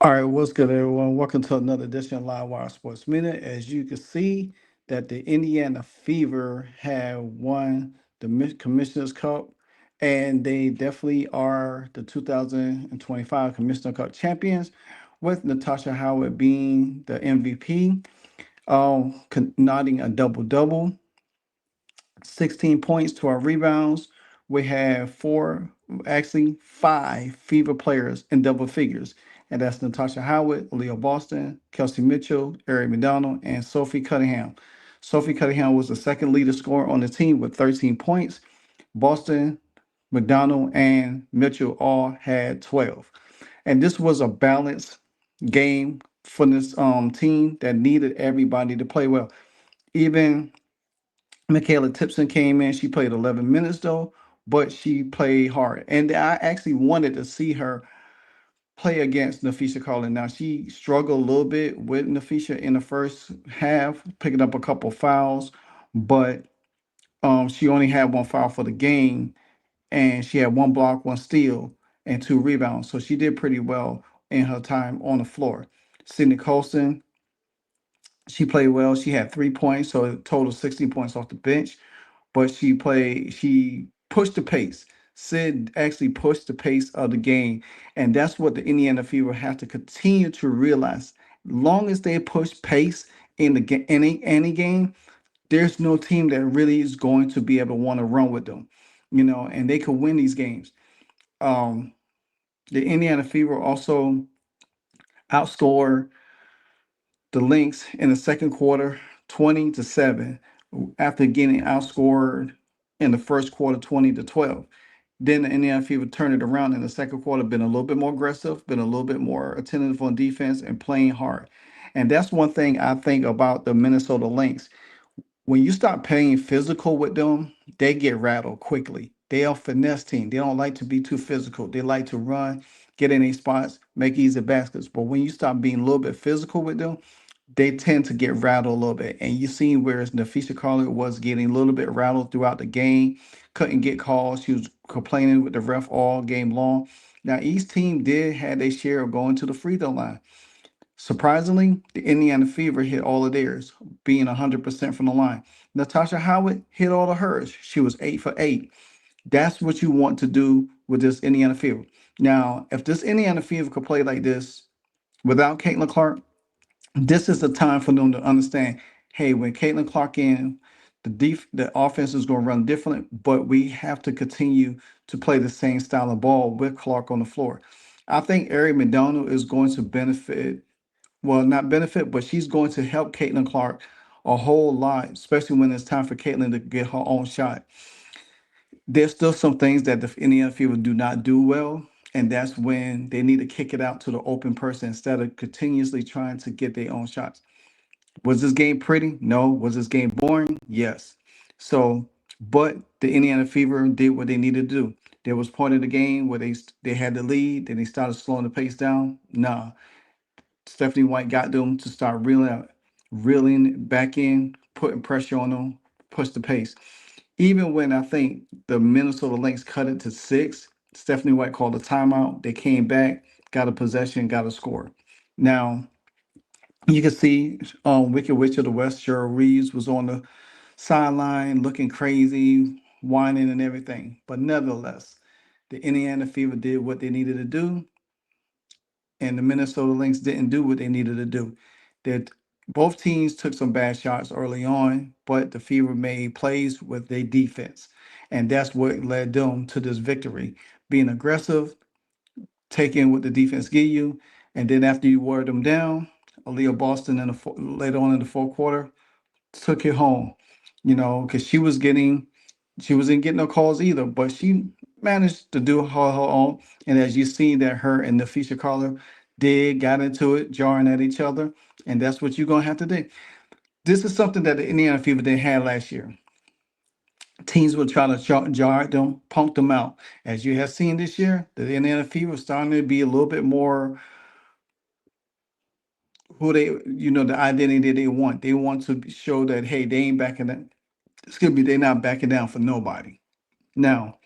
All right, what's good, everyone? Welcome to another edition of Live Wire Sports Minute. As you can see, that the Indiana Fever have won the Commissioner's Cup, and they definitely are the 2025 Commissioner Cup champions, with Natasha Howard being the MVP, nodding a double double. 16 points to our rebounds. We have actually five Fever players in double figures, and that's Natasha Howard, Aliyah Boston, Kelsey Mitchell, Eric McDonald, and Sophie Cunningham. Sophie Cunningham was the second leader scorer on the team with 13 points. Boston, McDonald, and Mitchell all had 12. And this was a balanced game for this team that needed everybody to play well. Even Michaela Tipson came in. She played 11 minutes though, but she played hard. And I actually wanted to see her play against Napheesa Collier. Now, she struggled a little bit with Napheesa in the first half, picking up a couple fouls, but she only had one foul for the game, and she had one block, one steal, and two rebounds. So she did pretty well in her time on the floor. Sydney Colson, she played well. She had 3 points, so a total 16 points off the bench, but she pushed the pace. Sid actually pushed the pace of the game. And that's what the Indiana Fever have to continue to realize. Long as they push pace in the any game, there's no team that really is going to be able to want to run with them. And they could win these games. Um, the Indiana Fever also outscored the Lynx in the second quarter 20-7 after getting outscored in the first quarter 20-12. Then the Indiana Fever turned it around in the second quarter, been a little bit more aggressive, been a little bit more attentive on defense and playing hard. And that's one thing I think about the Minnesota Lynx. When you start playing physical with them, they get rattled quickly. They are a finesse team. They don't like to be too physical. They like to run, get in these spots, make easy baskets. But when you start being a little bit physical with them, they tend to get rattled a little bit. And you seen whereas Napheesa Collier was getting a little bit rattled throughout the game, couldn't get calls. She was complaining with the ref all game long. Now each team did have their share of going to the free throw line. Surprisingly, the Indiana Fever hit all of theirs, being 100% from the line. Natasha Howard hit all of hers. She was 8 for 8. That's what you want to do with this Indiana Fever. Now, if this Indiana Fever could play like this without Caitlin Clark, this is the time for them to understand, hey, when Caitlin Clark in, the offense is going to run different, but we have to continue to play the same style of ball with Clark on the floor. I think Ari McDonald is going to benefit, well, not benefit, but she's going to help Caitlin Clark a whole lot, especially when it's time for Caitlin to get her own shot. There's still some things that the Indiana Fever do not do well, and that's when they need to kick it out to the open person instead of continuously trying to get their own shots. Was this game pretty? No. Was this game boring? Yes. So, but the Indiana Fever did what they needed to do. There was point of the game where they had the lead, then they started slowing the pace down. Nah, Stephanie White got them to start reeling back in, putting pressure on them, push the pace. Even when I think the Minnesota Lynx cut it to 6, Stephanie White called a timeout. They came back, got a possession, got a score. Now, you can see Wicked Witch of the West, Cheryl Reeves, was on the sideline looking crazy, whining and everything. But nevertheless, the Indiana Fever did what they needed to do, and the Minnesota Lynx didn't do what they needed to do. That both teams took some bad shots early on, but the Fever made plays with their defense. And that's what led them to this victory. Being aggressive, taking what the defense give you, and then after you wore them down, Aliyah Boston later on in the fourth quarter took it home. Because she wasn't getting no calls either, but she managed to do her own. And as you see that her and Napheesa Collier got into it, jarring at each other, and that's what you're gonna have to do. This is something that the Indiana Fever didn't have last year. Teams will try to jar at them, punk them out. As you have seen this year, the Indiana Fever is starting to be a little bit more who they, the identity they want. They want to show that, hey, they ain't backing that. Excuse me, they're not backing down for nobody. Now,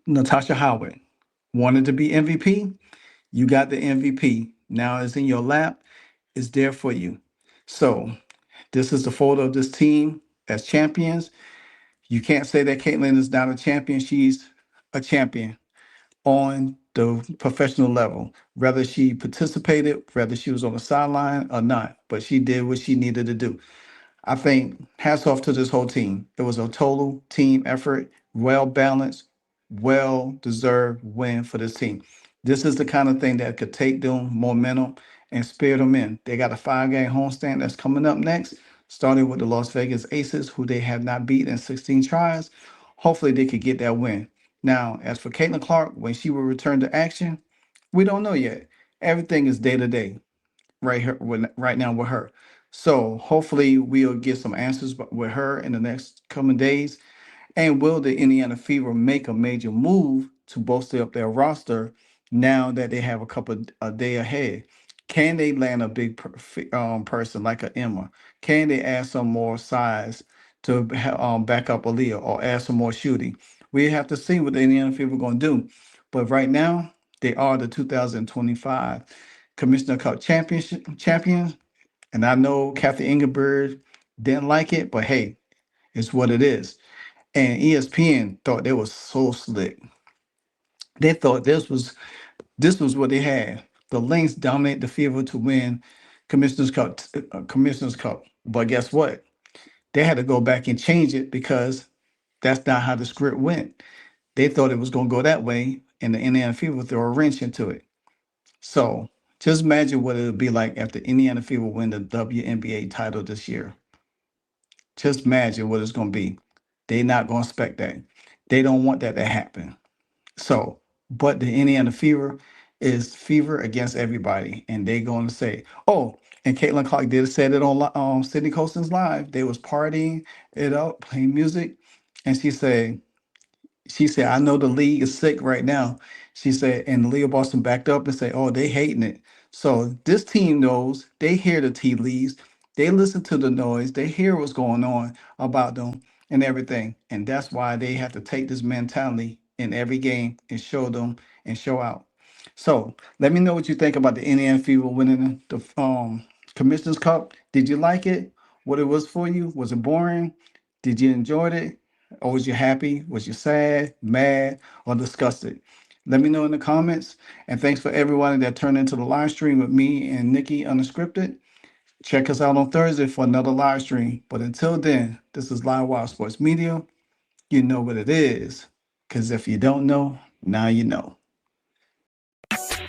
Natasha Howard wanted to be MVP. You got the MVP. Now it's in your lap. It's there for you. So this is the photo of this team as champions. You can't say that Caitlin is not a champion. She's a champion on the professional level, whether she participated, whether she was on the sideline or not, but she did what she needed to do. I think hats off to this whole team. It was a total team effort, well balanced, well deserved win for this team. This is the kind of thing that could take them momentum and spirit them in. They got a 5-game homestand that's coming up next, starting with the Las Vegas Aces, who they have not beat in 16 tries. Hopefully, they could get that win. Now, as for Caitlin Clark, when she will return to action, we don't know yet. Everything is day to day right now with her. So hopefully we'll get some answers with her in the next coming days. And will the Indiana Fever make a major move to bolster up their roster now that they have a day ahead? Can they land a big person like a Emma? Can they add some more size to back up Aliyah or add some more shooting? We have to see what the Indiana Fever are going to do. But right now, they are the 2025 Commissioner Cup champions. And I know Kathy Engelberg didn't like it, but hey, it's what it is. And ESPN thought they was so slick. They thought this was what they had. The Lynx dominate the Fever to win Commissioner's Cup. Commissioner's Cup. But guess what? They had to go back and change it because that's not how the script went. They thought it was going to go that way, and the Indiana Fever would throw a wrench into it. So just imagine what it would be like after Indiana Fever win the WNBA title this year. Just imagine what it's going to be. They're not going to expect that. They don't want that to happen. So, but the Indiana Fever is fever against everybody, and they're going to say, "Oh." And Caitlin Clark did say it on Sydney Colson's Live. They was partying it up, playing music, and she said, I know the league is sick right now. She said, and Aliyah Boston backed up and said, oh, they hating it. So this team knows, they hear the tea leaves, they listen to the noise, they hear what's going on about them and everything. And that's why they have to take this mentality in every game and show them and show out. So let me know what you think about the Indiana Fever winning the Commissioner's Cup. Did you like it? What it was for you? Was it boring? Did you enjoy it? Or was you happy? Was you sad, mad, or disgusted? Let me know in the comments. And thanks for everyone that turned into the live stream with me and Nikki Unscripted. Check us out on Thursday for another live stream. But until then, this is Live Wild Sports Media. You know what it is. Because if you don't know, now you know.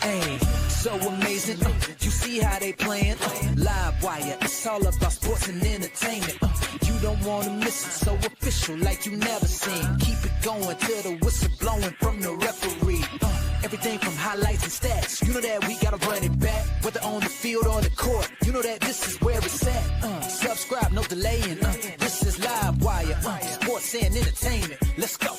Hey, so amazing. You see how they playing? Live wire. It's all about sports and entertainment. You don't want to miss it. So official, like you never seen. Keep it going till the whistle blowing from the referee. Everything from highlights and stats. You know that we gotta run it back. Whether on the field or on the court. You know that this is where it's at. Subscribe, no delaying. This is Live Wire. Sports and entertainment. Let's go.